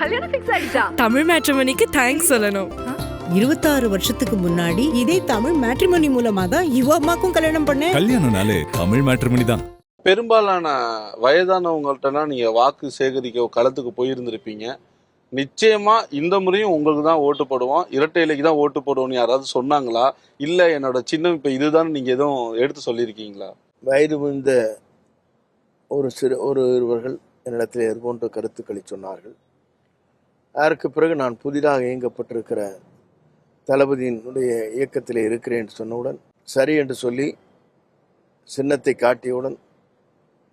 கல்யாணம் ஃபிக்ஸ் ஆயிடுச்சா? தமிழ் மேட்ரிமோனிக்கு தேங்க்ஸ் சொல்லணும். 26 வருஷத்துக்கு முன்னாடி இதே தமிழ் மேட்ரிமோனி மூலமா தான் இவ அம்மாக்கும் கல்யாணம் பண்ணேன். கல்யாணம்னாலே தமிழ் மேட்ரிமோனி தான். பெரும்பாலான வயதானவங்கள்ட்டலாம் நீங்க வாக்கு சேகரிக்க களத்துக்கு போயிருந்திருப்பீங்க. நிச்சயமா இந்த முறையும் உங்களுக்கு தான் ஓட்டு போடுவோம், இரட்டை இலைக்கு தான் ஓட்டு போடுவோம்னு யாராவது சொன்னாங்களா? இல்ல என்னோட சின்னம் இப்ப இதுதான் நீங்க எதுவும் எடுத்து சொல்லியிருக்கீங்களா? வயது முந்த ஒருவர்கள் என்னிடத்தில் இது போன்ற கருத்துக்களை சொன்னார்கள். அதற்கு பிறகு நான் புதிதாக இயங்கப்பட்டிருக்கிற தளபதியினுடைய இயக்கத்தில் இருக்கிறேன் என்று சொன்னவுடன் சரி என்று சொல்லி சின்னத்தை காட்டியவுடன்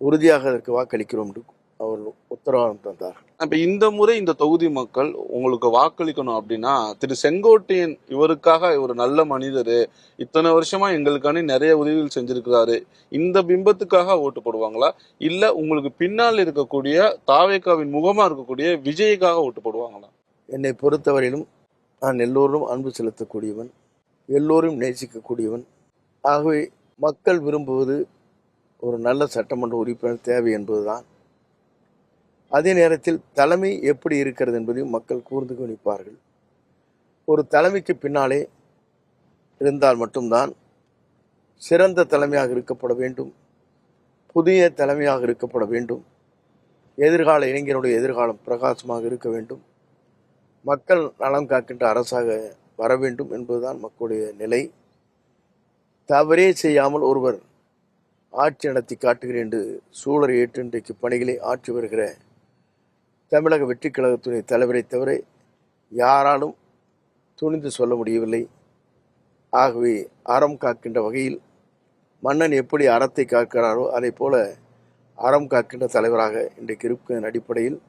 உறுதியாக அதற்கு வாக்களிக்கிறோம் என்று அவர்கள் உத்தரவாதம் தந்தார்கள். இப்ப இந்த முறை இந்த தொகுதி மக்கள் உங்களுக்கு வாக்களிக்கணும் அப்படின்னா, திரு செங்கோட்டையன் இவருக்காக ஒரு நல்ல மனிதர், இத்தனை வருஷமா எங்களுக்கான நிறைய உதவிகள் செஞ்சிருக்கிறாரு, இந்த பிம்பத்துக்காக ஓட்டு போடுவாங்களா? இல்ல உங்களுக்கு பின்னால் இருக்கக்கூடிய தாவேகாவின் முகமா இருக்கக்கூடிய விஜய்க்காக ஓட்டு போடுவாங்களா? என்னை பொறுத்தவரையிலும் நான் எல்லோரும் அன்பு செலுத்தக்கூடியவன், எல்லோரும் நேசிக்கக்கூடியவன். ஆகவே மக்கள் விரும்புவது ஒரு நல்ல சட்டமன்ற உறுப்பினர் தேவை என்பதுதான். அதே நேரத்தில் தலைமை எப்படி இருக்கிறது என்பதையும் மக்கள் கூர்ந்து கவனிப்பார்கள். ஒரு தலைமைக்கு பின்னாலே இருந்தால் மட்டும்தான் சிறந்த தலைமையாக இருக்கப்பட வேண்டும், புதிய தலைமையாக இருக்கப்பட வேண்டும், எதிர்கால இளைஞருடைய எதிர்காலம் பிரகாசமாக இருக்க வேண்டும், மக்கள் நலம் காக்கின்ற அரசாக வர வேண்டும் என்பதுதான் மக்களுடைய நிலை. தவறே செய்யாமல் ஒருவர் ஆட்சி நடத்தி காட்டுகிறேன் என்று சூழலை ஏற்று இன்றைக்கு பணிகளை ஆற்றி வருகிற தமிழக வெற்றி கழகத்துடைய தலைவரை தவிர யாராலும் துணிந்து சொல்ல முடியவில்லை. ஆகவே அறம் காக்கின்ற வகையில் மன்னன் எப்படி அறத்தை காக்கிறாரோ அதை போல அறம் காக்கின்ற தலைவராக இன்றைக்கு இருப்பதன் அடிப்படையில்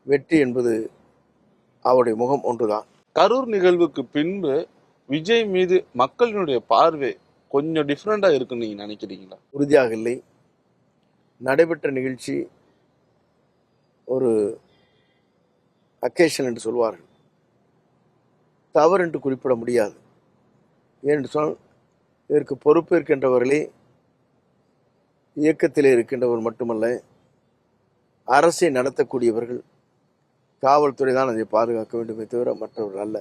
வெற்றி என்பது அவருடைய முகம் ஒன்றுதான். கரூர் நிகழ்வுக்கு பின்பு விஜய் மீது மக்களினுடைய பார்வை கொஞ்சம் டிஃப்ரெண்டா இருக்குன்னு நீங்க நினைக்கிறீங்களா? உறுதியாக இல்லை. நடைபெற்ற நிகழ்ச்சி ஒரு அக்கேஷன் என்று சொல்வார்கள், தவறு என்று குறிப்பிட முடியாது. ஏனென்று சொன்னால் இதற்கு பொறுப்பேற்கின்றவர்களே இயக்கத்திலே இருக்கின்றவர் மட்டுமல்ல, அரசை நடத்தக்கூடியவர்கள், காவல்துறை தான் அதை பாதுகாக்க வேண்டுமே தவிர மற்றவர்கள் அல்ல.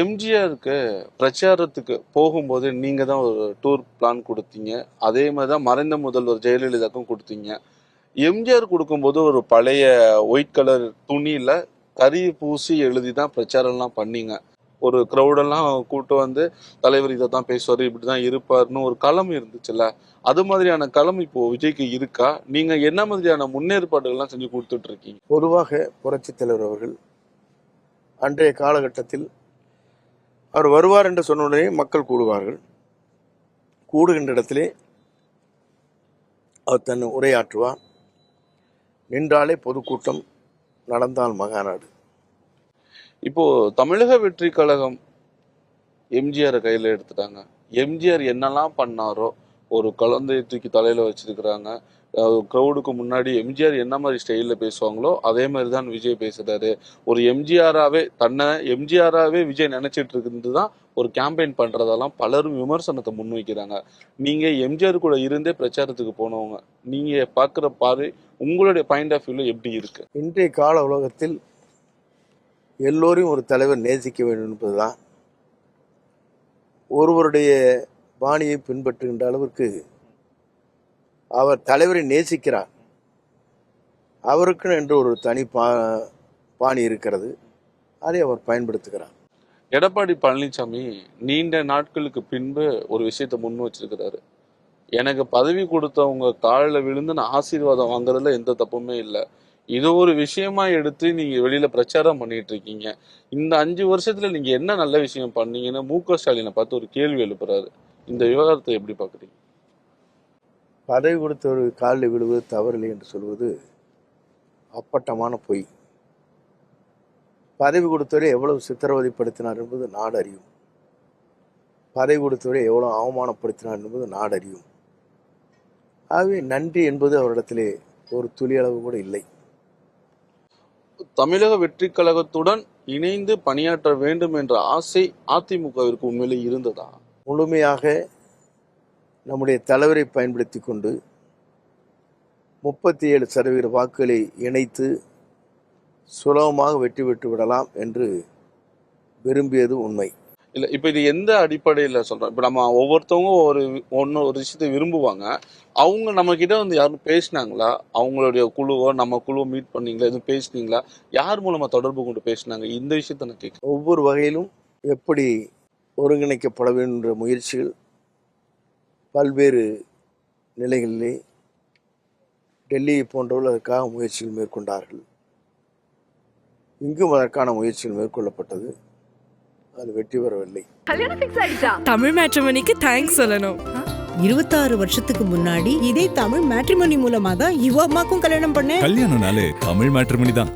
எம்ஜிஆருக்கு பிரச்சாரத்துக்கு போகும்போது நீங்க தான் ஒரு டூர் பிளான் கொடுத்தீங்க, அதே மாதிரி தான் மறைந்த முதல்வர் ஜெயலலிதாக்கும் கொடுத்தீங்க. எம்ஜிஆர் கொடுக்கும்போது ஒரு பழைய ஒயிட் கலர் துணியில கறி பூசி எழுதி தான் பிரச்சாரம்லாம் பண்ணீங்க. ஒரு க்ரௌடெல்லாம் கூட்டு வந்து தலைவர் இதை தான் பேசுவார், இப்படி தான் இருப்பார்னு ஒரு களம் இருந்துச்சுல்ல, அது மாதிரியான களம் இப்போ விஜய்க்கு இருக்கா? நீங்க என்ன மாதிரியான முன்னேற்பாடுகள்லாம் செஞ்சு கொடுத்துட்டு இருக்கீங்க? பொதுவாக புரட்சி தலைவர் அவர்கள் அன்றைய காலகட்டத்தில் அவர் வருவார் என்று சொன்ன உடனே மக்கள் கூடுவார்கள். கூடுகின்ற இடத்திலே அவர் தன் உரையாற்றுவார். நின்றாலே பொதுக்கூட்டம், நடந்தால் மகாநாடு. இப்போ தமிழக வெற்றி கழகம் எம்ஜிஆரை கையில எடுத்துட்டாங்க. எம்ஜிஆர் என்னெல்லாம் பண்ணாரோ, ஒரு குழந்தையை தூக்கி தலையில வச்சிருக்கிறாங்க. க்ரௌடுக்கு முன்னாடி எம்ஜிஆர் என்ன மாதிரி ஸ்டைலில் பேசுவாங்களோ அதே மாதிரி தான் விஜய் பேசுறாரு. ஒரு எம்ஜிஆராகவே விஜய் நினைச்சிட்டு இருக்குது தான் ஒரு கேம்பெயின் பண்றதெல்லாம் பலரும் விமர்சனத்தை முன்வைக்கிறாங்க. நீங்க எம்ஜிஆர் கூட இருந்தே பிரச்சாரத்துக்கு போனவங்க, நீங்க பார்க்குற பார்வை உங்களுடைய பாயிண்ட் ஆஃப் வியூல எப்படி இருக்கு? இன்றைய கால உலகத்தில் எல்லோரையும் ஒரு தலைவர் நேசிக்க வேண்டும் என்பதுதான். ஒருவருடைய பாணியை பின்பற்றுகின்ற அளவிற்கு அவர் தலைவரை நேசிக்கிறார். அவருக்கு என்று ஒரு தனி பாணி இருக்கிறது, அதை அவர் பயன்படுத்துகிறார். எடப்பாடி பழனிசாமி நீண்ட நாட்களுக்கு பின்பு ஒரு விஷயத்த முன் வச்சிருக்கிறாரு. எனக்கு பதவி கொடுத்தவங்க காலில் விழுந்து நான் ஆசீர்வாதம் வாங்குறதுல எந்த தப்புமே இல்லை, இது ஒரு விஷயமா எடுத்து நீங்க வெளியில பிரச்சாரம் பண்ணிட்டு இருக்கீங்க. இந்த 5 வருஷத்துல நீங்க என்ன நல்ல விஷயம் பண்ணீங்கன்னு மு.க. ஸ்டாலினை பார்த்து ஒரு கேள்வி எழுப்புறாரு. இந்த விவகாரத்தை எப்படி பாக்குறீங்க? பதவி கொடுத்தவர் காலில் விழுவது தவறில்லை என்று சொல்வது அப்பட்டமான பொய். பதவி கொடுத்தவரை எவ்வளவு சித்திரவதைப்படுத்தினார் என்பது நாடு அறியும். பதவி கொடுத்தவரை எவ்வளவு அவமானப்படுத்தினார் என்பது நாடு அறியும். ஆகவே நன்றி என்பது அவரிடத்திலே ஒரு துளி அளவு கூட இல்லை. தமிழக வெற்றி கழகத்துடன் இணைந்து பணியாற்ற வேண்டும் என்ற ஆசை அதிமுகவிற்கு உண்மையிலே இருந்ததா? முழுமையாக நம்முடைய தலைவரை பயன்படுத்தி கொண்டு 37% வாக்குகளை இணைத்து சுலபமாக வெற்றி பெற்று விடலாம் என்று விரும்பியது உண்மை. இல்லை, இப்போ இது எந்த அடிப்படையில் சொல்கிறோம்? இப்போ நம்ம ஒவ்வொருத்தவங்க ஒரு விஷயத்தை விரும்புவாங்க. அவங்க நம்மக்கிட்ட வந்து யாரும் பேசினாங்களா? அவங்களுடைய குழுவோ நம்ம குழுவோ மீட் பண்ணீங்களா? எதுவும் பேசுனீங்களா? யார் மூலமாக தொடர்பு கொண்டு பேசினாங்க? இந்த விஷயத்தை நான் கேட்குறேன். ஒவ்வொரு வகையிலும் எப்படி ஒருங்கிணைக்கப்பட வேண்டும் என்ற முயற்சிகள் பல்வேறு நிலைகளிலே டெல்லியை போன்றவர்கள் அதற்காக முயற்சிகள் மேற்கொண்டார்கள். இங்கும் அதற்கான முயற்சிகள் மேற்கொள்ளப்பட்டது. அது வெற்றி பெறவில்லை. தமிழ் மேட்ரிமோனிக்கு தேங்க்ஸ் சொல்லணும். 26 வருஷத்துக்கு முன்னாடி இதே தமிழ் மேட்ரிமோனி மூலமா தான் இவ அம்மாக்கும் கல்யாணம் பண்ணேன். கல்யாணம்னாலே தமிழ் மேட்ரிமோனி தான்.